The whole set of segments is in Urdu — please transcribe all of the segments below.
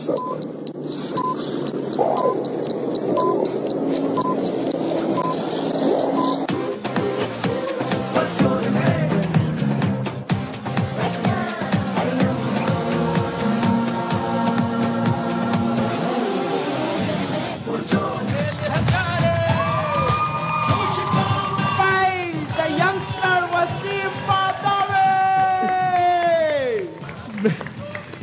7, 6, 5, 4.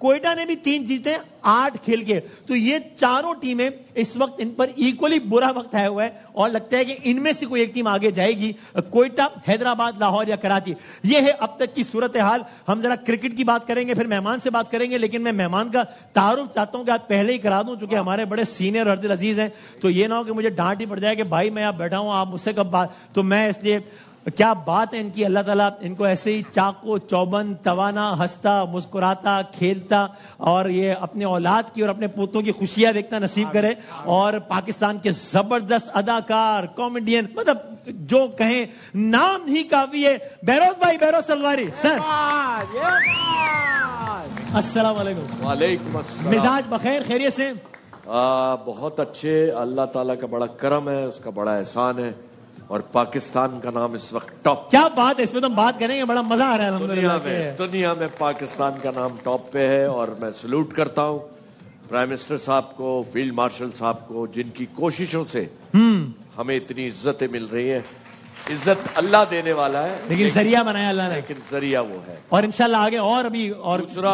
کوئٹہ نے بھی 3 جیتے 8 کھیل کے. تو یہ چاروں ٹیمیں اس وقت ان پر ایکولی برا وقت آیا ہوا ہے, اور لگتا ہے کہ ان میں سے کوئی ایک ٹیم آگے جائے گی, کوئٹہ, حیدرآباد, لاہور یا کراچی. یہ ہے اب تک کی صورتحال. ہم ذرا کرکٹ کی بات کریں گے, پھر مہمان سے بات کریں گے, لیکن میں مہمان کا تعارف چاہتا ہوں کہ آج پہلے ہی کرا دوں, چونکہ ہمارے بڑے سینئر اور عزیز ہیں. تو یہ نہ ہو کہ مجھے ڈانٹ ہی پڑ جائے کہ بھائی میں آپ بیٹھا ہوں, آپ مجھ سے کب بات. تو میں اس لیے, کیا بات ہے ان کی, اللہ تعالیٰ ان کو ایسے ہی چاقو چوبند, توانا, ہنستا, مسکراتا, کھیلتا, اور یہ اپنے اولاد کی اور اپنے پوتوں کی خوشیاں دیکھتا نصیب کرے. اور پاکستان کے زبردست اداکار, کامیڈین, مطلب جو کہیں نام ہی کافی ہے, بہروز بھائی, بہروز تلواری سر. السلام علیکم. وعلیکم السلام. مزاج بخیر, خیریت سے؟ بہت اچھے, اللہ تعالیٰ کا بڑا کرم ہے, اس کا بڑا احسان ہے, اور پاکستان کا نام اس وقت ٹاپ. کیا بات ہے, اس پہ تو ہم بات کریں گے, بڑا مزہ آ رہا ہے الحمدللہ. دنیا میں پاکستان کا نام ٹاپ پہ ہے, اور میں سلوٹ کرتا ہوں پرائم منسٹر صاحب کو, فیلڈ مارشل صاحب کو, جن کی کوششوں سے ہمیں اتنی عزتیں مل رہی ہیں. عزت اللہ دینے والا ہے, لیکن ذریعہ بنایا اللہ نے, لیکن ذریعہ وہ ہے. اور انشاءاللہ آگے اور ابھی. اور دوسرا,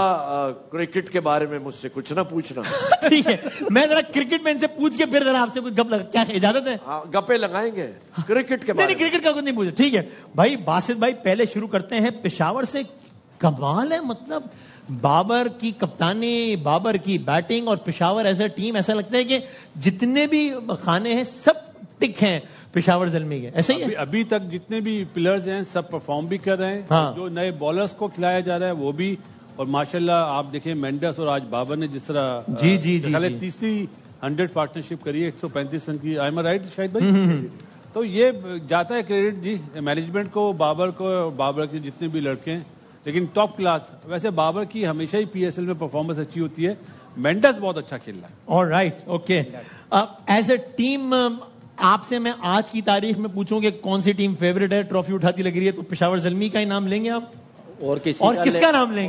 کرکٹ کے بارے میں مجھ سے کچھ نہ پوچھنا. ٹھیک ہے, میں ذرا کرکٹ میں ان سے پوچھ کے پھر ذرا آپ سے کچھ گپ لگا, کیا اجازت ہے؟ گپے لگائیں گے کرکٹ کے بارے نہیں, کرکٹ کا کچھ نہیں پوچھا. ٹھیک ہے بھائی. باسط بھائی, پہلے شروع کرتے ہیں پشاور سے. کمال ہے, مطلب بابر کی کپتانی, بابر کی بیٹنگ, اور پشاور ایز اے ٹیم ایسا لگتا ہے کہ جتنے بھی خانے ہیں سب ٹک ہیں پشاور زلمی کے, ایسا ہی ہے. ابھی تک جتنے بھی پلیئرز ہیں سب پرفارم بھی کر رہے ہیں, جو نئے بالرز کو کھلایا جا رہا ہے وہ بھی. اور ماشاءاللہ آپ دیکھیں مینڈس اور آج بابر نے جس طرح تیسری 100 پارٹنرشپ کری ہے 135 رن کی. آئی ایم رائٹ شاہد بھائی؟ تو یہ جاتا ہے کریڈٹ جی مینجمنٹ کو, بابر کو, بابر کے جتنے بھی لڑکے ہیں, لیکن ٹاپ کلاس. ویسے بابر کی ہمیشہ ہی پی ایس ایل میں پرفارمنس اچھی ہوتی ہے, مینڈس بہت اچھا کھیل رہا ہے. All right, okay. As a team آپ سے میں آج کی تاریخ میں پوچھوں کہ کون سی ٹیم فیوریٹ ہے, ٹرافی اٹھاتی لگ رہی ہے, تو پشاور زلمی کا ہی نام لیں گے آپ, اور کس کا نام لیں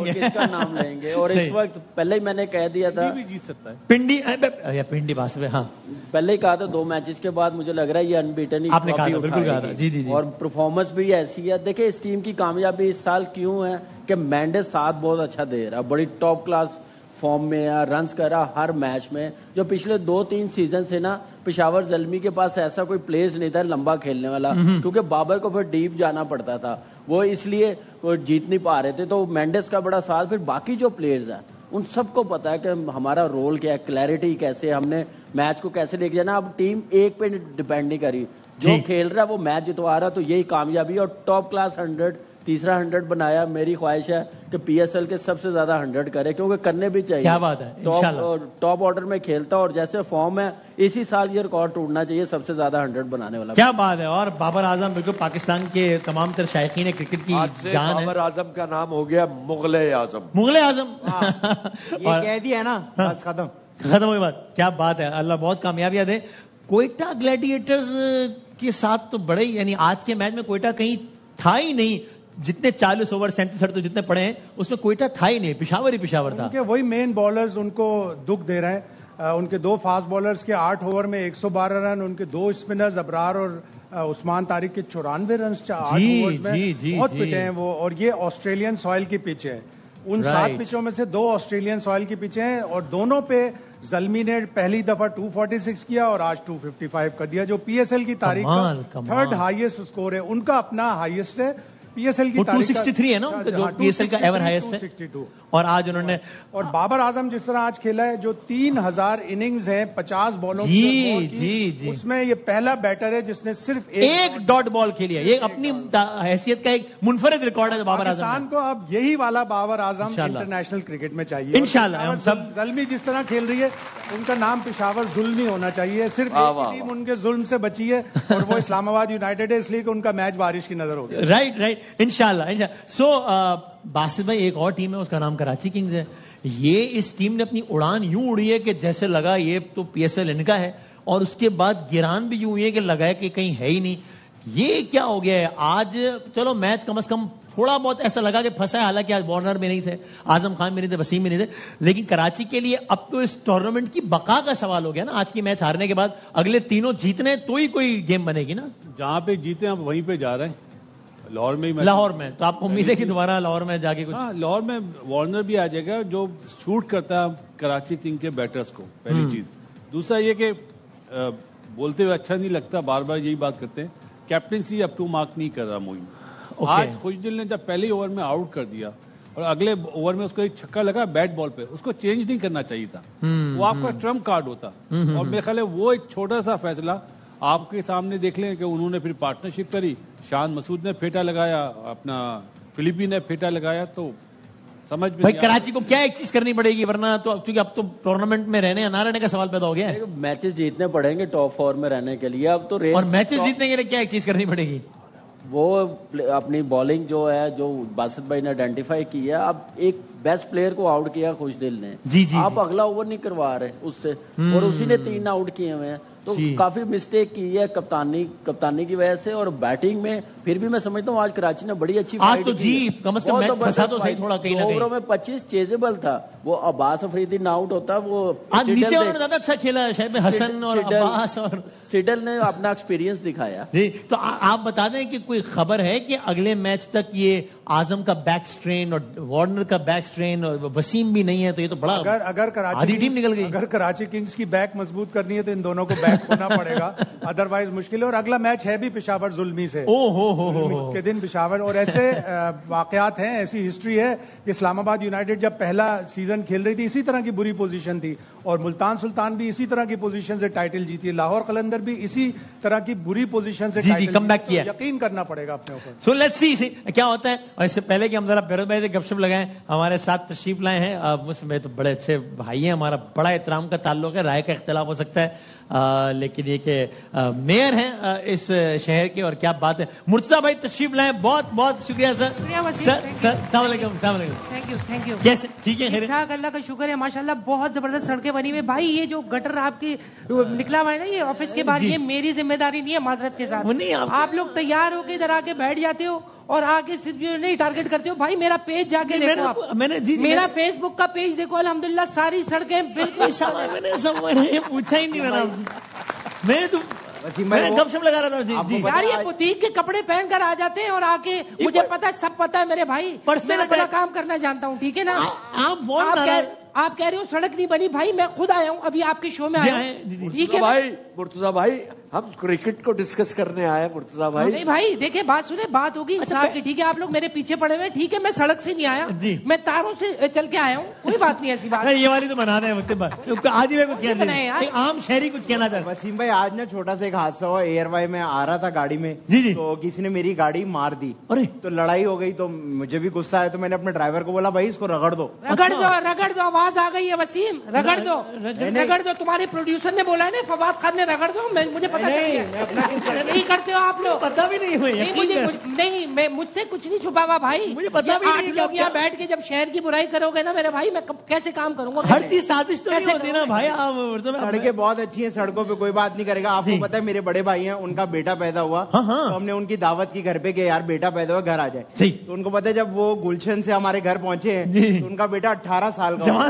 گے؟ اور اس وقت پہلے ہی میں نے کہہ دیا تھا بھی جیت سکتا ہے پنڈی باس میں. ہاں, پہلے ہی کہا تھا 2 میچز کے بعد مجھے لگ رہا ہے یہ انبیٹن آپ نے کہا تھا, بالکل کہا تھا. جی جی, اور پرفارمنس بھی ایسی ہے. دیکھیں اس ٹیم کی کامیابی اس سال کیوں ہے کہ مینڈس ساتھ بہت اچھا دے رہا, بڑی ٹاپ کلاس فارم میں ہے, رنز کر رہا ہر میچ میں. جو پچھلے 2-3 سیزن سے نا پشاور زلمی کے پاس ایسا کوئی پلیئر نہیں تھا لمبا کھیلنے والا, کیونکہ بابر کو پھر ڈیپ جانا پڑتا تھا, وہ اس لیے وہ جیت نہیں پا رہے تھے. تو مینڈس کا بڑا ساتھ. پھر باقی جو پلیئرز ہیں ان سب کو پتا ہے کہ ہمارا رول کیا ہے, کلیئرٹی کیسے, ہم نے میچ کو کیسے لے کے جانا. اب ٹیم ایک پہ ڈیپینڈ نہیں کری, جو کھیل رہا ہے وہ میچ جتوا رہا, تو یہی کامیابی. اور ٹاپ کلاس 100, تیسرا 100 بنایا. میری خواہش ہے کہ پی ایس ایل کے سب سے زیادہ 100 کرے, کیونکہ کرنے بھی چاہیے. کیا بات ہے, ٹاپ آرڈر میں کھیلتا, اور جیسے فارم ہے اسی سال یہ ریکارڈ ٹوٹنا چاہیے سب سے زیادہ 100 بنانے والا. کیا بات ہے. اور بابر اعظم بالکل پاکستان کے تمام تر شائقین کرکٹ کی جان ہے. بابر اعظم کا نام ہو گیا مغل اعظم. مغل اعظم یہ کہہ دیا ہے نا, بس ختم ہوئی بات. کیا بات ہے, اللہ بہت کامیابیاں دے. کوئٹہ گلیڈیٹرز کے ساتھ تو بڑے ہی, یعنی آج کے میچ میں کوئٹہ کہیں تھا ہی نہیں. جتنے 40 اوور 37 تو جتنے پڑے ہیں اس میں کوئٹہ تھا ہی نہیں, پشاور ہی پشاور تھا. وہی مین بالرز ان کو دکھ دے رہے ہیں. ان کے 2 فاسٹ بالرز کے 8 اوور میں 112 رن, ان کے 2 اسپنرز ابرار اور عثمان طارق کے 94 رنز 8 اوورز میں بہت پٹے ہیں وہ. اور یہ آسٹریلین سوائل کی پچ ہے, ان 7 پچوں میں سے 2 آسٹریلین سوائل کی پچیں ہیں, اور دونوں پہ زلمی نے پہلی دفعہ 246 کیا اور آج 255 کر دیا, جو پی ایس ایل کی تاریخ کا 3rd ہائیسٹ اسکور ہے. ان کا اپنا ہائیسٹ ہے پی ایس ایل کی تاریخ 263 ہے نا جو پی ایس ایل کا ایور ہائیسٹ ہے. اور آج انہوں نے, اور بابر اعظم جس طرح آج کھیلا ہے, جو 3000 اننگز ہیں 50 بالوں کی, اس میں یہ پہلا بیٹر ہے جس نے صرف ایک ڈاٹ بال کھیلی ہے. یہ اپنی حیثیت کا ایک منفرد ریکارڈ ہے بابر اعظم. پاکستان کو اب یہی والا بابر اعظم انٹرنیشنل کرکٹ میں چاہیے انشاءاللہ. ہم سب زلمی جس طرح کھیل رہی ہے ان کا نام پشاور زلمی ہونا چاہیے. صرف ایک ٹیم ان کے ظلم سے بچی ہے, اور وہ اسلام آباد یونائیٹڈ ہے, اس لیے کہ ان کا میچ بارش کی نظر ہو گیا. رائٹ. انشاءاللہ. سو باسط بھائی, ایک اور ٹیم ہے, اس کا نام کراچی کنگز ہے. یہ اس ٹیم نے اپنی اڑان یوں اڑی ہے کہ جیسے لگا یہ تو پی ایس ایل ان کا ہے, اور اس کے بعد گران بھی یوں ہوئی ہے کہ لگا ہے کہ کہیں ہے ہی نہیں. یہ کیا ہو گیا ہے آج؟ چلو میچ کم از کم تھوڑا بہت ایسا لگا کہ پھنسا ہے, حالانکہ آج وارنر بھی نہیں تھے, اعظم خان بھی نہیں تھے, وسیم بھی نہیں تھے, لیکن کراچی کے لیے اب تو اس ٹورنامنٹ کی بقا کا سوال ہو گیا نا. آج کی میچ ہارنے کے بعد اگلے 3 جیتنے تو ہی کوئی گیم بنے گی نا. جہاں پہ جیتے ہیں وہیں پہ جا رہے ہیں. لاہور میں ہی لاہور میں. تو آپ کو امید ہے کہ دوبارہ لاہور میں جا کے کچھ؟ ہاں لاہور میں وارنر بھی آ جائے گا جو شوٹ کرتا ہے کراچی کنگ کے بیٹرز کو, پہلی چیز. دوسرا یہ کہ بولتے ہوئے اچھا نہیں لگتا, بار بار یہی بات کرتے ہیں, کیپٹنسی اپ ٹو مارک نہیں کر رہا معین. آج خوش دل نے جب پہلے اوور میں آؤٹ کر دیا اور اگلے اوور میں اس کو ایک چھکا لگا بیٹ بال پہ, اس کو چینج نہیں کرنا چاہیے تھا, وہ آپ کا ٹرمپ کارڈ ہوتا. اور میرے خیال ہے وہ ایک چھوٹا سا فیصلہ آپ کے سامنے دیکھ لیں کہ انہوں نے پھر پارٹنرشپ کری, شان مسعود نے پھیٹا لگایا, اپنا فلپی نے پھیٹا لگایا, تو سمجھ میں بھائی کراچی کو کیا ایک چیز کرنی پڑے گی, ورنہ تو کیونکہ اب تو ٹورنامنٹ میں رہنے یا نہ رہنے کا سوال پیدا ہو گیا ہے. میچز جیتنے پڑیں گے ٹاپ 4 میں رہنے کے لیے. اب تو اور میچز جیتنے کے لیے کیا ایک چیز کرنی پڑے گی؟ وہ اپنی بالنگ جو ہے, جو باسط بھائی نے آئیڈینٹیفائی کی ہے, اب ایک بیسٹ پلیئر کو آؤٹ کیا خوش دل نے, آپ اگلا اوور نہیں کروا رہے اس سے, اور اسی نے 3 آؤٹ کیے ہوئے ہیں. تو کافی مسٹیک کی ہے کپتانی کی وجہ سے. اور بیٹنگ میں پھر بھی میں سمجھتا ہوں آج کراچی نے بڑی اچھی آج تو کم از کم پھنسا تو صحیح تھوڑا کہیں نہ کہیں. اووروں میں 25 چیزبل تھا. وہ عباس افریدی نہ آؤٹ ہوتا, وہ آج نیچے والوں نے زیادہ اچھا کھیلا, شاید حسن اور عباس اور سیڈل نے اپنا ایکسپیرینس دکھایا. جی تو آپ بتا دیں کہ کوئی خبر ہے کہ اگلے میچ تک یہ اعظم کا بیک سٹرین اور وارنر کا بیک سٹرین اور وسیم بھی نہیں ہے, تو یہ تو بڑا اگر آدھی ٹیم نکل گئی. اگر کراچی کنگز کی بیک مضبوط کرنی ہے تو ان دونوں کو بیک ہونا پڑے گا, ادروائز مشکل ہے. اور اگلا میچ ہے بھی پشاور زلمی سے کے دن پشاور. اور ایسے واقعات ہیں, ایسی ہسٹری ہے کہ اسلام آباد یونائٹیڈ جب پہلا سیزن کھیل رہی تھی اسی طرح کی بری پوزیشن تھی, اور ملتان سلطان بھی اسی طرح کی پوزیشن سے ٹائٹل جیتی ہے, لاہور قلندر بھی اسی طرح کی بری پوزیشن سے کم بیک کیا. یقین کرنا پڑے گا اپنے اوپر. سو لیٹس سی کیا ہوتا ہے. اور اس سے پہلے کہ ہم ذرا بیروز بھائی سے گپ شپ لگائیں, ہمارے ساتھ تشریف لائے ہیں مجھ میں تو بڑے اچھے بھائی ہیں, ہمارا بڑا احترام کا تعلق ہے, رائے کا اختلاف ہو سکتا ہے لیکن یہ کہ میئر ہیں اس شہر کے, اور کیا بات ہے. مرتضیٰ بھائی تشریف لائیں, بہت بہت شکریہ سر. السلام علیکم. السلام علیکم. Thank you. کیسے ٹھیک ہے؟ ٹھیک ٹھاک, اللہ کا شکر ہے, ماشاء اللہ بہت زبردست سڑکیں بنی ہوئی. بھائی یہ جو گٹر آپ کی نکلا ہوا ہے نا یہ آفس کے باہر, یہ میری ذمہ داری نہیں ہے معذرت کے ساتھ. آپ لوگ تیار ہو کے ادھر آ کے بیٹھ جاتے ہو اور آگے صرف نہیں ٹارگٹ کرتے ہو. بھائی میرا پیج جا کے دیکھو, آپ میرا فیس بک کا پیج دیکھو, الحمدللہ ساری سڑکیں بالکل. میں نے پوچھا ہی نہیں, میں گپ شپ لگا رہا تھا. یار یہ بوتیک کے کپڑے پہن کر آ جاتے ہیں اور آ کے مجھے پتا ہے, سب پتا ہے میرے بھائی, میں بڑا کام کرنا جانتا ہوں, ٹھیک ہے نا. آپ کہہ رہے ہو سڑک نہیں بنی, بھائی میں خود آیا ہوں ابھی آپ کے شو میں آیا ہوں. ٹھیک ہے مرتضیٰ بھائی, ہم کرکٹ کو ڈسکس کرنے آئے. مرتضیٰ بھائی نہیں بھائی دیکھیں, بات سنیں, بات ہوگی انصاف کی. ٹھیک ہے آپ لوگ میرے پیچھے پڑے ہوئے, ٹھیک ہے میں سڑک سے نہیں آیا, میں تاروں سے چل کے آیا ہوں, کوئی بات نہیں ایسی بات. یہ والی تو بنا دیں آج میں کچھ کہنا ہے, عام شہری کچھ کہنا چاہتا. وسیم بھائی آج نا چھوٹا سا ایک حادثہ ہوا, ایئر وائی میں آ رہا تھا گاڑی میں, تو کسی نے میری گاڑی مار دی, تو لڑائی ہو گئی, تو مجھے بھی غصہ آیا, تو میں نے اپنے ڈرائیور کو بولا بھائی اس کو رگڑ دو. رگڑ دو, آواز آ گئی ہے وسیم, رگڑ دو. تمہارے پروڈیوسر نے بولا ہے نا فواد خان نے رگڑ دو, مجھے پتا نہیں کرتے ہو آپ لوگ, پتا بھی نہیں, میں مجھ سے کچھ نہیں چھپا ہوا بھائی. مجھے پتا بھی نہیں, لوگ یہاں بیٹھ کے جب شہر کی برائی کرو گے نا میرے بھائی, میں کیسے کام کروں گا. ہر چیز سازش تو نہیں ہوتی نا بھائی. سڑکیں بہت اچھی ہیں, سڑکوں پہ کوئی بات نہیں کرے گا. آپ کو پتا ہے میرے بڑے بھائی ہیں, ان کا بیٹا پیدا ہوا, تو ہم نے ان کی دعوت کی گھر پہ کہ یار بیٹا پیدا ہوا گھر آ جائے. تو ان کو پتا ہے جب وہ گلشن سے ہمارے گھر پہنچے ہیں تو ان کا بیٹا 18 سال کا.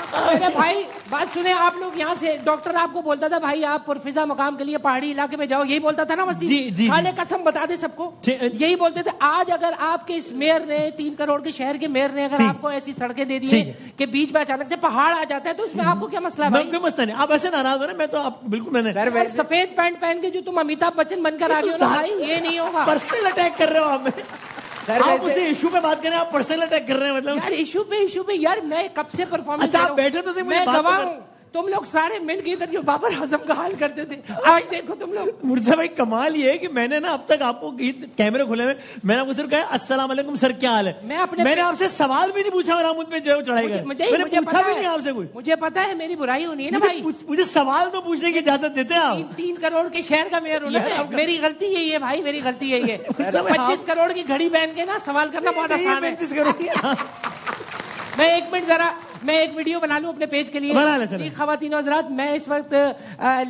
میرے بھائی بات سنیں, آپ لوگ یہاں سے, ڈاکٹر آپ کو بولتا تھا بھائی آپ پرفضا مقام کے لیے پہاڑی علاقے میں جاؤ, یہی بولتا تھا نا وسیم, خالے قسم بتا دے سب کو, یہی بولتے تھے. آج اگر آپ کے اس میئر نے, 3 کروڑ کے شہر کے میئر نے اگر آپ کو ایسی سڑکیں دے دی کہ بیچ میں اچانک سے پہاڑ آ جاتا ہے, تو اس میں آپ کو کیا مسئلہ ہے؟ کوئی مسئلہ نہیں, آپ ایسے ناراض ہو رہے, میں تو آپ بالکل, میں نے سفید پینٹ پہن کے جو تم امیتابھ بچن بن کر آ گئے ہو نا بھائی, یہ نہیں ہوگا. پرسنل اٹیک کر رہے ہو آپ, آپ اسی ایشو پہ بات کر رہے ہیں, آپ پرسنل اٹیک کر رہے ہیں. مطلب یار ایشو پہ یار میں کب سے پرفارمنس, اچھا آپ بیٹھے تو میں گواہ ہوں, تم لوگ سارے مل کے ادھر جو بابر اعظم کا حال کرتے تھے, آج دیکھو تم لوگ. مرزا بھائی کمال یہ ہے کہ میں نے نا اب تک آپ کو کیمرے کھلے ہوئے, میں نے آپ کو صرف کہا السلام علیکم سر کیا حال ہے, میں نے آپ سے سوال بھی نہیں پوچھا, اور آپ مجھ پہ جو ہے چڑھائی گئے, میں نے پوچھا بھی نہیں آپ سے کوئی. مجھے پتا ہے میری برائی ہونی ہے نا بھائی, مجھے سوال تو پوچھنے کی اجازت دیتے ہیں آپ. 3 کروڑ کے شہر کا میئر ہوں نا, میری غلطی یہی ہے بھائی, میری غلطی یہی ہے. 25 کروڑ کی گھڑی پہن کے نا سوال کرنا بہت آسان ہے. 35 کروڑ میں 1 منٹ ذرا میں ایک ویڈیو بنا لوں اپنے پیج کے لیے. جی خواتین و حضرات, میں اس وقت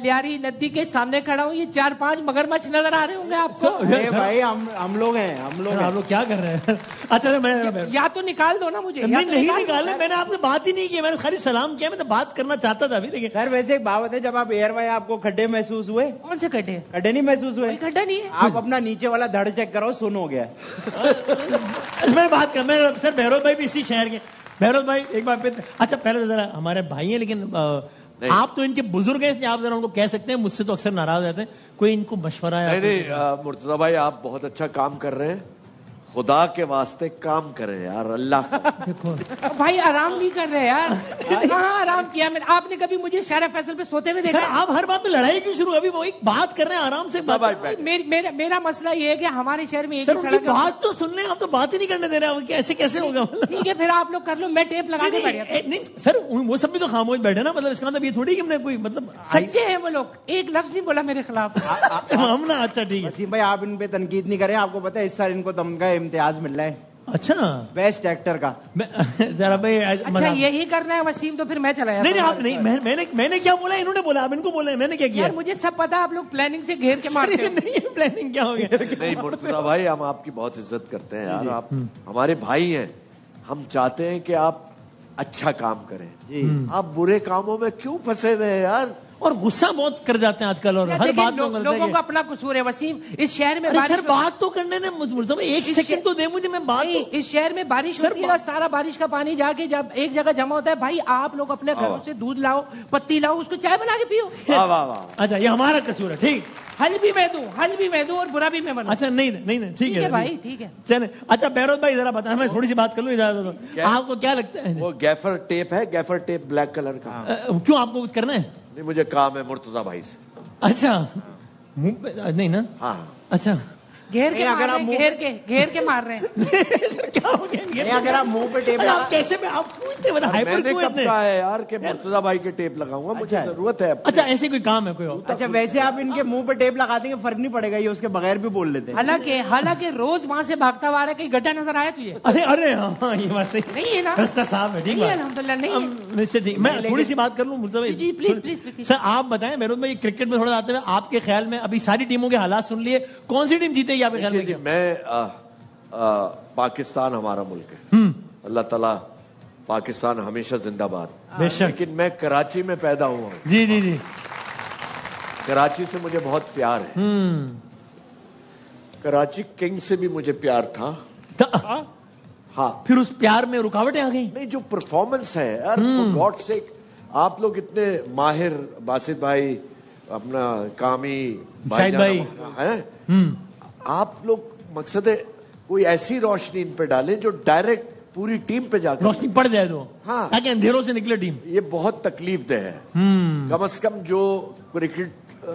لیاری ندی کے سامنے کھڑا ہوں. یہ 4-5 مگرمچھ نظر آ رہے ہوں گے آپ کو. بھائی ہم لوگ ہیں, ہم لوگ کیا کر رہے ہیں؟ اچھا میں یا تو نکال دو نا مجھے. نہیں نکالے, میں نے آپ سے بات ہی نہیں کی, میں نے خالی سلام کیا, میں تو بات کرنا چاہتا تھا ابھی. سر ویسے ایک بات ہے, جب آپ ایئر میں آپ کو کھڈے محسوس ہوئے؟ کون سے کھڈے؟ کھڈے نہیں محسوس ہوئے؟ کھڈا نہیں ہے. آپ اپنا نیچے والا دھڑ چیک کرو, سن ہو گیا. میں بات کر, میں سر بہروز بھائی بھی اسی شہر کے. بہروز بھائی ایک بار پھر, اچھا پہلے ذرا ہمارے بھائی ہیں لیکن آپ تو ان کے بزرگ ہیں, آپ ذرا ان کو کہہ سکتے ہیں, مجھ سے تو اکثر ناراض رہتے ہیں, کوئی ان کو مشورہ ہے؟ نہیں مرتضی بھائی آپ بہت اچھا کام کر رہے ہیں, خدا کے واسطے کام کرے یار, اللہ بھائی آرام نہیں کر رہے یار. کہاں آرام کیا میں نے؟ آپ نے کبھی مجھے شہر فیصل پہ سوتے ہوئے دیکھا؟ آپ ہر بات میں لڑائی کیوں شروع؟ ابھی وہ ایک بات کر رہے ہیں آرام سے. میرا مسئلہ یہ ہے کہ ہمارے شہر میں بات تو سن لیں, آپ تو بات ہی نہیں کرنے دے رہے, ایسے کیسے ہوگا؟ ٹھیک ہے پھر آپ لوگ کر لو, میں ٹیپ لگا کے بیٹھ. نہیں سر, وہ سب بھی تو خاموش بیٹھے نا, مطلب اس کا مطلب یہ تھوڑی کہ ہم نے کوئی مطلب سچے ہیں وہ لوگ, ایک لفظ نہیں بولا میرے خلاف. ہم نا اچھا ٹھیک ہے وسیم بھائی, آپ ان پہ تنقید نہیں کریں. آپ کو پتا ہے اس سال ان کو تمغہ امتیاز مل رہا ہے. اچھا بیسٹ ایکٹر کا. ذرا بھائی اچھا یہی کرنا ہے وسیم, تو پھر میں چلا جاتا. نہیں آپ نہیں, میں نے کیا بولا, انہوں نے بولا, آپ ان کو بولے, میں نے کیا کیا؟ مجھے سب پتا, آپ لوگ پلاننگ سے گھیر کے مارتے ہیں. نہیں پلاننگ کیا ہو گیا؟ نہیں مرتضی بھائی, ہم آپ کی بہت عزت کرتے ہیں یار, آپ ہمارے بھائی ہیں, ہم چاہتے ہیں کہ آپ اچھا کام کریں. آپ برے کاموں میں کیوں پھنسے ہوئے ہیں یار؟ اور غصہ بہت کر جاتے ہیں آج کل, اور ہر بات لوگوں کا اپنا قصور ہے. وسیم اس شہر میں سر بات تو کرنے نے, ایک سیکنڈ تو دے مجھے, میں بات. اس شہر میں بارش ہوتی ہے, سارا بارش کا پانی جا کے جب ایک جگہ جمع ہوتا ہے, بھائی آپ لوگ اپنے گھروں سے دودھ لاؤ, پتی لاؤ, اس کو چائے بنا کے پیو. اچھا یہ ہمارا قصور ہے, ٹھیک. حل بھی میں دوں اور برا بھی میں بنوں. اچھا نہیں ٹھیک ہے بھائی, ٹھیک ہے. چلیں. اچھا بہروز بھائی ذرا بتائیں, میں تھوڑی سی بات کر لوں, اجازت. آپ کو کیا لگتا ہے وہ گیفر ٹیپ ہے, گیفر ٹیپ بلیک کلر کا, کیوں آپ کو کچھ کرنا ہے؟ نہیں مجھے کام ہے مرتضی بھائی سے. اچھا منہ پہ نہیں نا؟ ہاں اچھا گھیر کے مار رہے ہیں. کیا ہو گیا اگر آپ منہ پہ ٹیپ کیسے میں آپ پوچھتے میں نے کب کہا ہے یار کہ مرتضی بھائی کے ٹیپ لگاؤں گا, مجھے ضرورت ہے. اچھا ایسے کوئی کام ہے کوئی اور؟ اچھا ویسے آپ ان کے منہ پہ ٹیپ لگا دیں گے, فرق نہیں پڑے گا, یہ اس کے بغیر بھی بول لیتے ہیں. حالانکہ روز وہاں سے بھاگتا ہوا رہا ہے, کہیں گڈھا نظر آیا تجھے؟ ارے ہاں یہ بات صحیح نہیں ہے نا, رستہ صاف ہے. ٹھیک ہے الحمدللہ. نہیں میں تھوڑی سی بات کر لوں جی پلیز. سر آپ بتائیں بہروز بھائی, کرکٹ میں تھوڑا آتے ہیں, آپ کے خیال میں ابھی ساری ٹیموں کے حالات سن لیے, کون سی ٹیم جیتے گی آپ کے خیال میں؟ میں پاکستان ہمارا ملک ہے, اللہ تعالیٰ پاکستان ہمیشہ زندہ باد. لیکن میں کراچی میں پیدا ہوا ہوں. جی کراچی سے مجھے بہت پیار ہے. کراچی کنگ سے بھی مجھے پیار تھا. ہاں پھر اس پیار میں رکاوٹیں آ گئی. نہیں جو پرفارمنس ہے یار, فار گاڈ سیک, آپ لوگ اتنے ماہر, باسط بھائی, اپنا کامی بھائی ہیں, آپ لوگ مقصد ہے کوئی ایسی روشنی ان پہ ڈالیں جو ڈائریکٹ پوری ٹیم پہ جا کر روشنی پڑ جائے تو, ہاں تاکہ اندھیروں سے نکلے ٹیم. یہ بہت تکلیف دہ ہے. کم از کم جو کرکٹ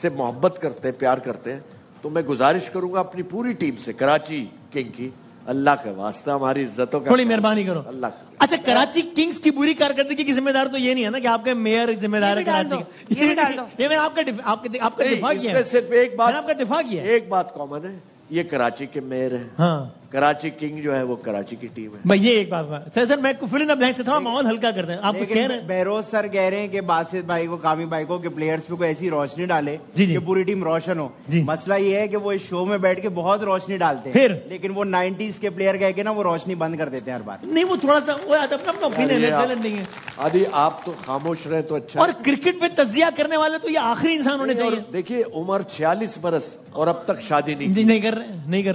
سے محبت کرتے ہیں, پیار کرتے ہیں, تو میں گزارش کروں گا اپنی پوری ٹیم سے, کراچی کنگ کی, اللہ کا واسطہ ہماری عزتوں کا تھوڑی مہربانی کرو. اللہ کا. اچھا کراچی کنگز کی بری کارکردگی کی ذمہ دار تو یہ نہیں ہے نا کہ آپ کے میئر ذمہ دار ہے کراچی کا. یہ میں نے آپ کا دفاع کیا ہے. صرف ایک بات, آپ کا دفاع کیا ہے, ایک بات کامن ہے, یہ کراچی کے میئر ہیں. ہاں کراچی کنگ جو ہے وہ کراچی کی ٹیم ہے. بھائی یہ ایک بات سر, میں فل ان دا بلینک سے تھوڑا ماحول ہلکا کرتے ہیں. آپ کچھ کہہ رہے ہیں؟ بہروز سر کہہ رہے ہیں کہ باسط بھائی کو, کامی بھائی کو, کہ پلیئرز پہ کوئی ایسی روشنی ڈالے کہ پوری ٹیم روشن ہو. مسئلہ یہ ہے کہ وہ اس شو میں بیٹھ کے بہت روشنی ڈالتے ہیں, لیکن وہ 90s کے پلیئر کہہ کے نا وہ روشنی بند کر دیتے ہیں ہر بار. نہیں وہ تھوڑا سا وہ اپنا اوپینین نہیں ہے. آدھی آپ تو خاموش رہے تو اچھا. اور کرکٹ پہ تجزیہ کرنے والے تو یہ آخری انسان ہونے چاہیے. دیکھیے عمر 46 برس اور اب تک شادی نہیں کر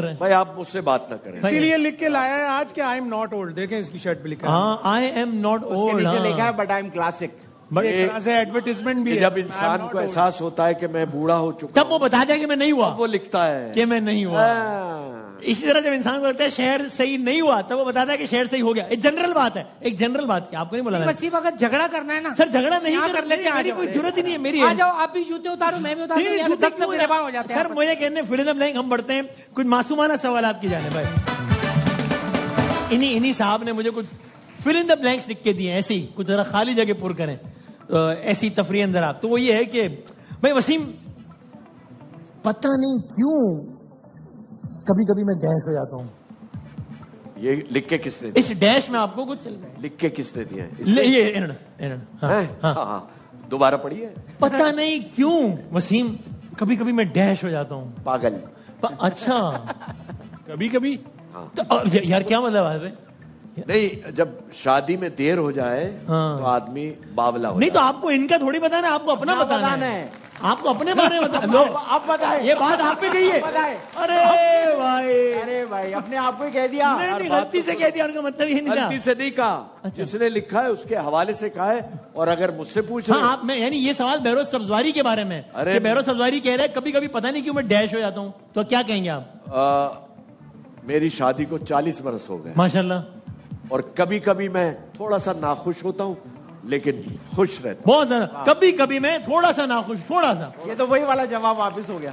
رہے. بھائی آپ مجھ سے بات نہ کریں. اسی لیے لکھ کے لایا ہے آج کہ آئی ایم ناٹ اولڈ. دیکھیں اس کی شرٹ پہ لکھا ہے, ہاں آئی ایم ناٹ اولڈ. نیچے لکھا ہے but I am classic. Advertisement بھی جب انسان کو احساس ہوتا ہے کہ میں بوڑھا ہو چکا, تب وہ بتا دیا کہ میں نہیں ہوا, وہ لکھتا ہے کہ میں نہیں ہوا. اسی طرح جب انسان کو لگتا ہے شہر صحیح نہیں ہوا, تب وہ بتاتا ہے کہ شہر صحیح ہو گیا. ایک جنرل بات ہے, ایک جنرل بات, آپ کو نہیں بولا. وسیم اگر جھگڑا کرنا ہے نا سر, جھگڑا نہیں کر لیتے, میری کوئی ضرورت ہی نہیں ہے. میری آ جاؤ, آپ بھی جوتے اتارو, میں بھی اتاروں. سر مجھے کہنے فلم بلینک ہم بڑھتے ہیں کچھ معصومانہ سوالات کی جانے. بھائی انہی صاحب نے مجھے کچھ فل ان دا بلینکس لکھ کے دیے, ایسے ہی کچھ ذرا خالی جگہ پر کریں, ایسی تفریح اندر آپ. تو وہ یہ ہے کہ بھائی وسیم, پتہ نہیں کیوں کبھی کبھی میں گیس ہو جاتا ہوں. یہ لکھ کے کس نے دیا؟ اس ڈیش میں آپ کو کچھ لکھ کے کس نے دیا ہاں دوبارہ پڑھیے. پتہ نہیں کیوں وسیم کبھی کبھی میں ڈیش ہو جاتا ہوں. پاگل. اچھا کبھی کبھی یار کیا مطلب ہے؟ نہیں جب شادی میں دیر ہو جائے تو آدمی باولا ہو. نہیں تو آپ کو ان کا تھوڑی بتانا ہے, آپ کو اپنا بتانا ہے. آپ کو اپنے بارے میں بتانا. آپ بتائیں, یہ بات آپ پہ گئی ہے. ارے بھائی اپنے آپ کو ہی کہہ دیا. نہیں غلطی سے کہہ دیا, ان کا مطلب یہ نہیں تھا. غلطی سے نہیں کہا, جس نے لکھا ہے اس کے حوالے سے کہا ہے. اور اگر مجھ سے پوچھ رہے آپ میں یعنی یہ سوال بہروز سبزواری کے بارے میں, بہروز سبزواری کہہ رہے کبھی کبھی پتہ نہیں کیوں میں ڈیش ہو جاتا ہوں, تو کیا کہیں گے آپ؟ میری شادی کو 40 برس ہو گئے ماشاءاللہ, اور کبھی کبھی میں تھوڑا سا ناخوش ہوتا ہوں لیکن خوش رہتا ہوں بہت زیادہ. کبھی کبھی میں تھوڑا سا ناخوش, تھوڑا سا. یہ تو وہی والا جواب واپس ہو گیا.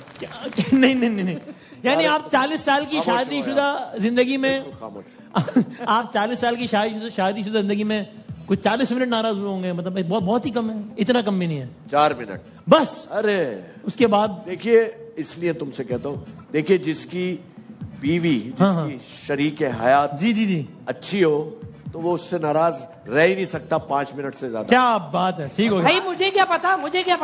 نہیں یعنی آپ 40 سال کی شادی شدہ زندگی میں, آپ 40 سال کی شادی شدہ زندگی میں کچھ 40 منٹ ناراض ہوئے ہوں گے, مطلب بہت ہی کم ہے, اتنا کم بھی نہیں ہے. 4 منٹ بس. ارے اس کے بعد دیکھیے, اس لیے تم سے کہتا ہوں, دیکھیے جس کی بیوی جس کی شریک حیات جی اچھی ہو تو وہ اس سے ناراض رہ ہی نہیں سکتا 5 منٹ سے زیادہ. کیا بات ہے, ٹھیک ہو گیا. بھائی مجھے کیا پتا, مجھے کہہ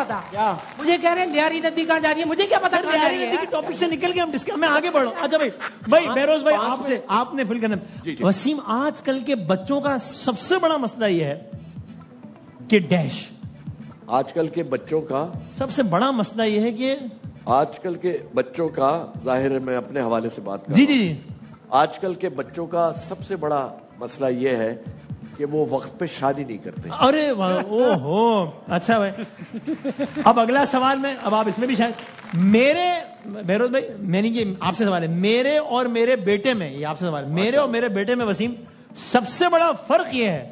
رہے ہیں لیاری ندی کہاں جا رہی ہے, مجھے کیا پتا. لیاری ندی کی ٹاپک سے نکل کے میں آگے بڑھوں. اچھا بھائی بہروز بھائی آپ سے, آپ نے فل کرنا. وسیم آج کل کے بچوں کا سب سے بڑا مسئلہ یہ ہے کہ ڈیش, آج کل کے بچوں کا سب سے بڑا مسئلہ یہ ہے کہ آج کل کے بچوں کا, ظاہر ہے میں اپنے حوالے سے بات کر رہا ہوں. جی آج کل کے بچوں کا سب سے بڑا مسئلہ یہ ہے کہ وہ وقت پہ شادی نہیں کرتے. ارے اوہو, اچھا بھائی اب اگلا سوال میں, اب آپ اس میں بھی شاید میرے بہروز بھائی, میں نہیں, یہ آپ سے سوال ہے, میرے اور میرے بیٹے میں, یہ آپ سے سوال ہے, میرے اور میرے بیٹے میں وسیم سب سے بڑا فرق یہ ہے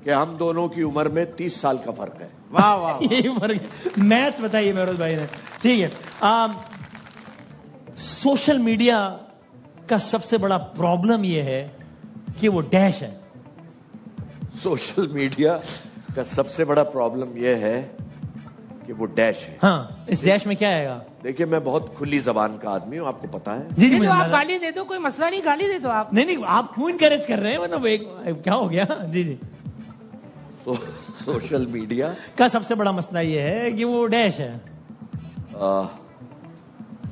کہ ہم دونوں کی عمر میں 30 سال کا فرق ہے. واہ واہ, یہی فرق ہے. میتھس بتائیے بہروز بھائی نے. ٹھیک ہے, سوشل میڈیا کا سب سے بڑا پرابلم یہ ہے کہ وہ ڈیش ہے. سوشل میڈیا کا سب سے بڑا پرابلم یہ ہے کہ وہ ڈیش ہے. ہاں, اس ڈیش میں کیا آئے گا؟ دیکھیے میں بہت کھلی زبان کا آدمی ہوں, آپ کو پتا ہے. جی آپ گالی دے دو, کوئی مسئلہ نہیں, گالی دے دو آپ. نہیں آپ کیوں انکریج کر رہے ہیں, مطلب کیا ہو گیا؟ جی سوشل میڈیا کا سب سے بڑا مسئلہ یہ ہے کہ وہ ڈیش ہے.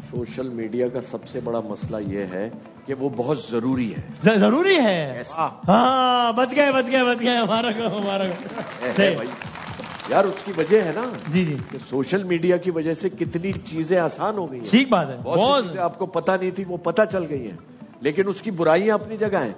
سوشل میڈیا کا سب سے بڑا مسئلہ یہ ہے کہ وہ بہت ضروری ہے. ضروری ہے, ہاں, بچ گئے ہمارا یار. اس کی وجہ ہے نا جی کہ سوشل میڈیا کی وجہ سے کتنی چیزیں آسان ہو گئی ہیں. ٹھیک بات ہے, بہت چیزیں آپ کو پتا نہیں تھی وہ پتا چل گئی ہیں, لیکن اس کی برائیاں اپنی جگہ ہیں.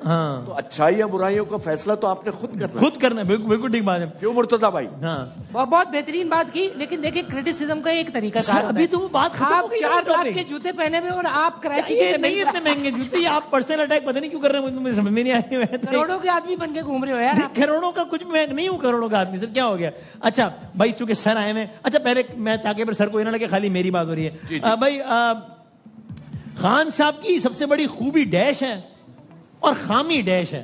تو اچھائی یا برائیوں کا فیصلہ تو آپ نے خود کرنا ہے. بالکل ٹھیک بات ہے. کیوں مرتضیٰ بھائی؟ ہاں, بہت بہترین بات کی, لیکن دیکھیں کرٹیسزم کا ایک طریقہ کار ہوتا ہے. ابھی تو بات ختم ہو گئی. 4 لاکھ کے جوتے پہنے ہوئے اور آپ کراچی کے نہیں اتنے مہنگے جوتے, یہ آپ پرسنل اٹیک پتہ نہیں کیوں کر رہے ہیں, مجھے سمجھ میں نہیں آئی. کروڑوں کے آدمی بن کے گھوم رہے ہو یار. کروڑوں کا کچھ میں نہیں ہوں, کروڑوں کا آدمی. سر کیا ہو گیا؟ اچھا بھائی, چونکہ سر آئے ہیں, اچھا پہلے میں تاکہ سر کو یہ نہ لگے خالی میری بات ہو رہی ہے. بھائی خان صاحب کی سب سے بڑی خوبی ڈیش ہے اور خامی ڈیش ہے.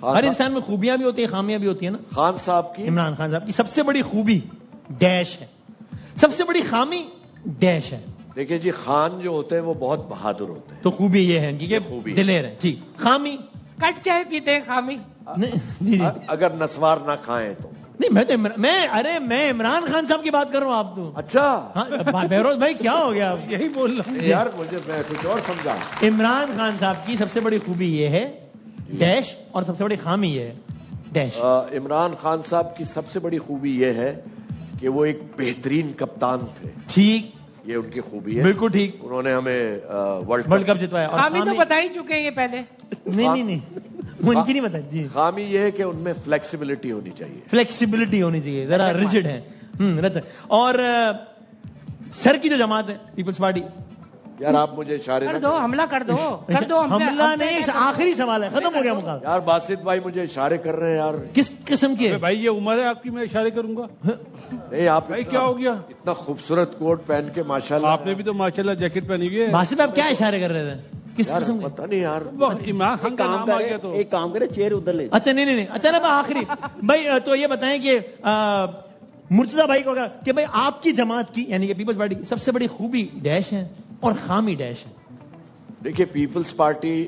ہر انسان میں خوبیاں بھی ہوتی ہیں, خامیاں بھی ہوتی ہیں نا. خان صاحب کی, عمران خان صاحب کی سب سے بڑی خوبی ڈیش ہے, سب سے بڑی خامی ڈیش ہے. دیکھیں جی, خان جو ہوتے ہیں وہ بہت بہادر ہوتے ہیں, تو خوبی یہ ہے کہ دلیر ہے. ٹھیک. خامی کٹ چائے پیتے ہیں, خامی جی اگر نسوار نہ کھائیں تو. نہیں میں عمران خان صاحب کی بات کر رہا ہوں. آپ تو اچھا بہروز بھائی کیا ہو گیا, یہی بول رہا ہوں یار, مجھے میں کچھ اور سمجھا. عمران خان صاحب کی سب سے بڑی خوبی یہ ہے ڈیش, اور سب سے بڑی خامی یہ ہے ڈیش. عمران خان صاحب کی سب سے بڑی خوبی یہ ہے کہ وہ ایک بہترین کپتان تھے. ٹھیک, یہ ان کی خوبی ہے. بالکل ٹھیک. انہوں نے ہمیں ورلڈ کپ جتوایا. خامی تو بتا ہی چکے ہیں یہ پہلے. نہیں ان کی نہیں بتائی. جی, خامی یہ ہے کہ ان میں فلیکسیبلٹی ہونی چاہیے. فلیکسیبلٹی ہونی چاہیے, ذرا ریجڈ ہے. اور سر کی جو جماعت ہے پیپلز پارٹی, یار آپ مجھے اشارے کر دو, حملہ کر دو. حملہ نہیں, آخری سوال ہے, ختم ہو گیا مقابلہ. یار باسط بھائی مجھے اشارے کر رہے ہیں یار. کس قسم کے بھائی؟ یہ عمر ہے آپ کی, میں اشارے کروں گا. نہیں آپ بھائی کیا ہو گیا, اتنا خوبصورت کوٹ پہن کے ماشاءاللہ. آپ نے بھی تو ماشاءاللہ جیکٹ پہنی ہوئی ہے. باسط آپ کیا اشارے کر رہے تھے, کس قسم کے؟ پتہ نہیں یار, عمران خان کا نام آ گیا تو ایک کام کرے, چیئر ادھر لے. اچھا نہیں اچھا آخری بھائی, تو یہ بتائیں کہ مرتضیٰ بھائی کو کہ بھائی آپ کی جماعت کی یعنی کہ پیپلز پارٹی کی سب سے بڑی خوبی ڈیش ہے اور خامی ڈیش ہے. دیکھیے پیپلز پارٹی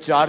4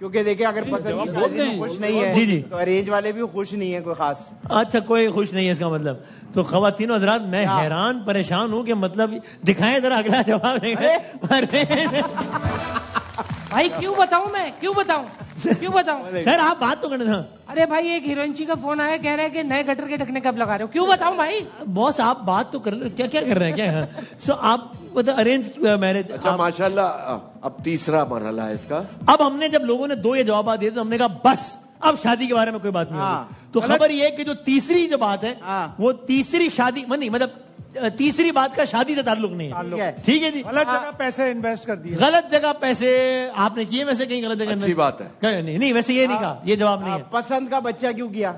کیونکہ دیکھیں اگر پسند کی شادی میں خوش نہیں ہے جی تو ارینج والے بھی خوش نہیں ہے کوئی خاص. اچھا کوئی خوش نہیں ہے اس کا مطلب. تو خواتین حضرات میں حیران پریشان ہوں کہ مطلب دکھائیں ذرا اگلا جواب. بھائی کیوں بتاؤں سر آپ بات تو کرنا تھا. ارے بھائی ایک ہیروئن کا فون آیا کہہ رہے ہیں کہ نئے گٹر کے ڈھکنے کب لگا رہے ہو, کیوں بتاؤں بھائی. باس آپ بات تو کر کیا کر رہے ہیں کیا. سو آپ ارینج میرج. اچھا ماشاءاللہ اب تیسرا مرحلہ ہے اس کا. اب ہم نے جب لوگوں نے 2 یہ جوابات دیے تو ہم نے کہا بس اب شادی کے بارے میں کوئی بات نہیں ہوگی. تو خبر یہ ہے کہ جو تیسری جو بات ہے وہ تیسری شادی مطلب تیسری بات کا شادی سے تعلق نہیں ہے. ٹھیک ہے جی. غلط جگہ پیسے انویسٹ کر دیے. غلط جگہ پیسے آپ نے کیے ویسے کہیں غلط جگہ. اچھی بات ہے. نہیں ویسے یہ نہیں کہا, یہ جواب نہیں ہے. پسند کا بچہ کیوں کیا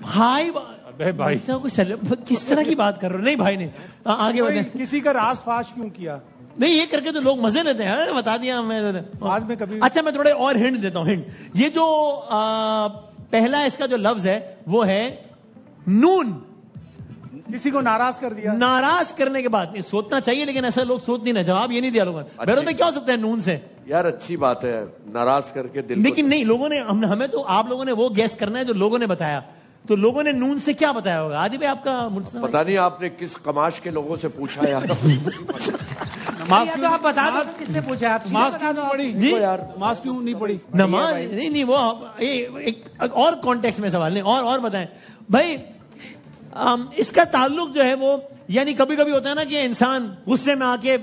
بھائی کس طرح کی بات کر رہے ہو. نہیں بھائی نہیں آگے بڑھیں. کسی کا راز فاش کیوں کیا. نہیں یہ کر کے تو لوگ مزے لیتے ہیں. بتا دیا میں کبھی. اچھا میں تھوڑے اور ہنٹ دیتا ہوں. ہنٹ یہ جو پہلا اس کا جو لفظ ہے وہ ہے نون. کسی کو ناراض کر دیا. ناراض کرنے کے بعد نہیں سوچنا چاہیے لیکن ایسا لوگ سوچ نہیں رہے. جواب یہ نہیں دیا لوگوں نے. بیرون میں کیا ہو سکتا ہے نون سے. یار اچھی بات ہے ناراض کر کے دل. لیکن نہیں لوگوں نے ہمیں تو آپ لوگوں نے وہ گیس کرنا ہے جو لوگوں نے بتایا. تو لوگوں نے نون سے کیا بتایا ہوگا. آج بھی آپ کا پتا نہیں آپ نے کس کماش کے لوگوں سے پوچھا یار. تو آپ بتا دو کس سے پوچھا آپ. نماز کیوں نہیں پڑھی جی یار. نماز کیوں نہیں پڑھی. نماز نہیں وہ ایک اور کانٹیکس میں سوال نہیں. اور بتائیں بھائی اس کا تعلق جو ہے وہ یعنی کبھی کبھی ہوتا ہے نا کہ انسان غصے میں آ کے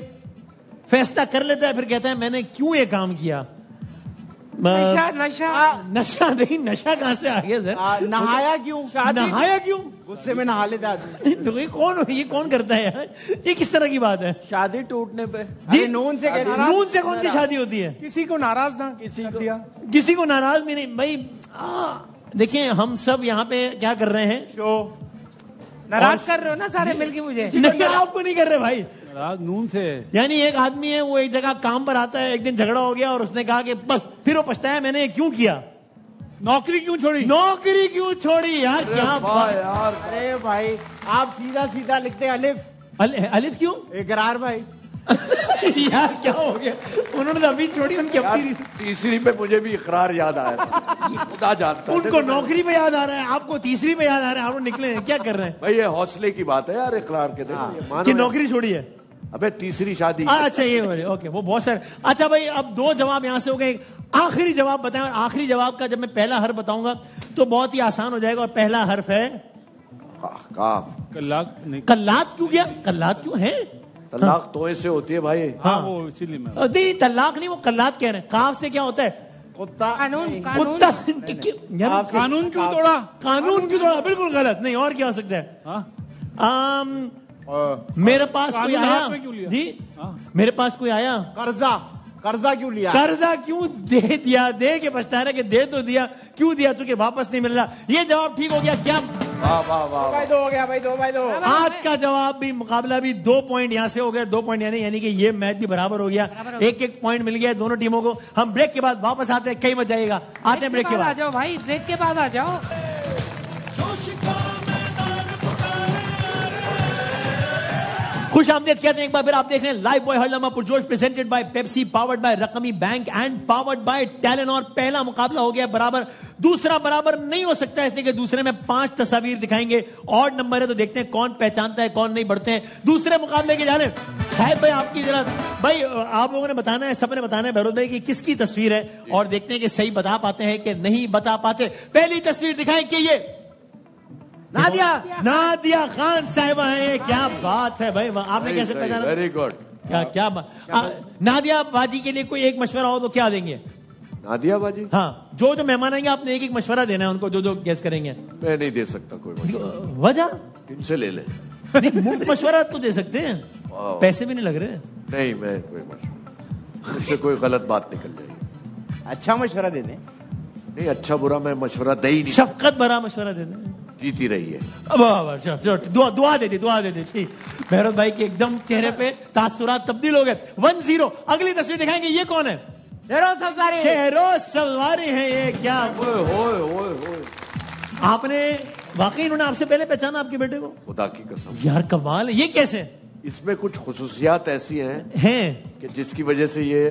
فیصلہ کر لیتا ہے پھر کہتا ہے میں نے کیوں یہ کام کیا. نشہ نہیں. نشہ کہاں سے آ گیا سر. نہایا کیوں غصے میں نہا لیتا ہے. یہ کون کرتا ہے یار. یہ کس طرح کی بات ہے. شادی ٹوٹنے پہ جی نون سے کون سی شادی ہوتی ہے. کسی کو ناراض نہ کسی کو ناراض بھی نہیں. بھائی دیکھیں ہم سب یہاں پہ کیا کر رہے ہیں. ناراض کر رہے ہو نا سارے مل کے مجھے. نہیں آپ کو نہیں کر رہے بھائی. نون سے یعنی ایک آدمی ہے وہ ایک جگہ کام پر آتا ہے ایک دن جھگڑا ہو گیا اور اس نے کہا کہ بس پھر وہ پچھتا ہے میں نے کیوں کیا. نوکری کیوں چھوڑی یار کیا یار. ارے بھائی آپ سیدھا لکھتے الف کیوں. اقرار بھائی یار کیا ہو گیا. انہوں نے ابھی چھوڑی ان کی اپنی تیسری پہ مجھے بھی اقرار یاد آیا خدا جانتا. ان کو نوکری پہ یاد آ رہا ہے آپ کو تیسری پہ یاد آ رہا ہے. آپ نکلے کیا کر رہے ہیں بھائی. یہ حوصلے کی بات ہے یار اقرار کے کہ نوکری چھوڑی ہے. ابے تیسری شادی. اچھا یہ اوکے وہ بہت سارے. اچھا بھائی اب 2 جواب یہاں سے ہو گئے. آخری جواب بتائیں. اور آخری جواب کا جب میں پہلا حرف بتاؤں گا تو بہت ہی آسان ہو جائے گا. اور پہلا حرف ہے کلات. کیوں کیا کلات کیوں ہے. طلاق توئے سے ہوتی ہے بھائی. ہاں وہ اسی لیے میں نہیں طلاق نہیں وہ کلات کہہ رہے ہیں. کاف سے کیا ہوتا ہے. قانون کیوں توڑا. بالکل غلط. نہیں اور کیا ہو سکتا ہے. میرے پاس کوئی آیا جی. میرے پاس کوئی آیا. قرضہ کیوں لیا. قرضہ کیوں دے دیا. دے کے پچھتا رہا کہ دے تو دیا کیوں دیا چونکہ واپس نہیں مل رہا. یہ جواب ٹھیک ہو گیا کیا. بھائی 2 آج کا جواب بھی مقابلہ بھی 2 پوائنٹ یہاں سے ہو گیا. 2 پوائنٹ یعنی کہ یہ میچ بھی برابر ہو گیا. ایک پوائنٹ مل گیا دونوں ٹیموں کو. ہم بریک کے بعد واپس آتے ہیں. کئی بج جائے گا. آتے ہیں بریک کے بعد. آ جاؤ بھائی بریک کے بعد آ جاؤ. خوش آمدید کہتے ہیں ایک بار پھر. آپ دیکھ رہے ہیں لائیو بوائے ہرلما پرجوش presented by Pepsi powered by رقمی bank and powered by Telenor. پہلا مقابلہ ہو گیا برابر. دوسرا برابر نہیں ہو سکتا اس لیے کہ دوسرے میں 5 تصاویر دکھائیں گے. آڈ نمبر ہے تو دیکھتے ہیں کون پہچانتا ہے کون نہیں. بڑھتے ہیں دوسرے مقابلے کی جانب. شاید بھائی آپ کی ذرا بھائی آپ لوگوں نے بتانا ہے سب نے بتانا ہے بہروز بھائی کی کس کی تصویر ہے اور دیکھتے ہیں کہ صحیح بتا پاتے ہیں کہ نہیں بتا پاتے. پہلی تصویر دکھائیں کہ یہ نادیہ خان صاحبہ ہیں. کیا بات ہے بھائی. آپ نے کیسے پہچانا. Very good. کیا نادیہ باجی کے لیے کوئی ایک مشورہ ہو تو کیا دیں گے. نادیہ باجی ہاں جو مہمان آئیں گے آپ نے ایک مشورہ دینا ہے ان کو جو گیس کریں گے. میں نہیں دے سکتا کوئی وجہ. ان سے لے لیں. مفت مشورہ تو دے سکتے ہیں. پیسے بھی نہیں لگ رہے. نہیں میں کوئی مشورہ اس سے کوئی غلط بات نکل جائے گی. اچھا مشورہ دے دیں. نہیں اچھا برا میں مشورہ دے ہی نہیں. شفقت بھرا مشورہ دے دیں. جیتی رہی ہے. دعا دے دی. ٹھیک. بہروز بھائی کے ایک دم چہرے پہ تاثرات تبدیل ہو گئے. 1-0. اگلی تصویر دکھائیں گے. یہ کون ہے. شہروز سواری ہے. یہ کیا آپ نے واقعی انہوں نے آپ سے پہلے پہچانا آپ کے بیٹے کو. خدا کی قسم یار کمال ہے. یہ کیسے. اس میں کچھ خصوصیات ایسی ہیں کہ جس کی وجہ سے یہ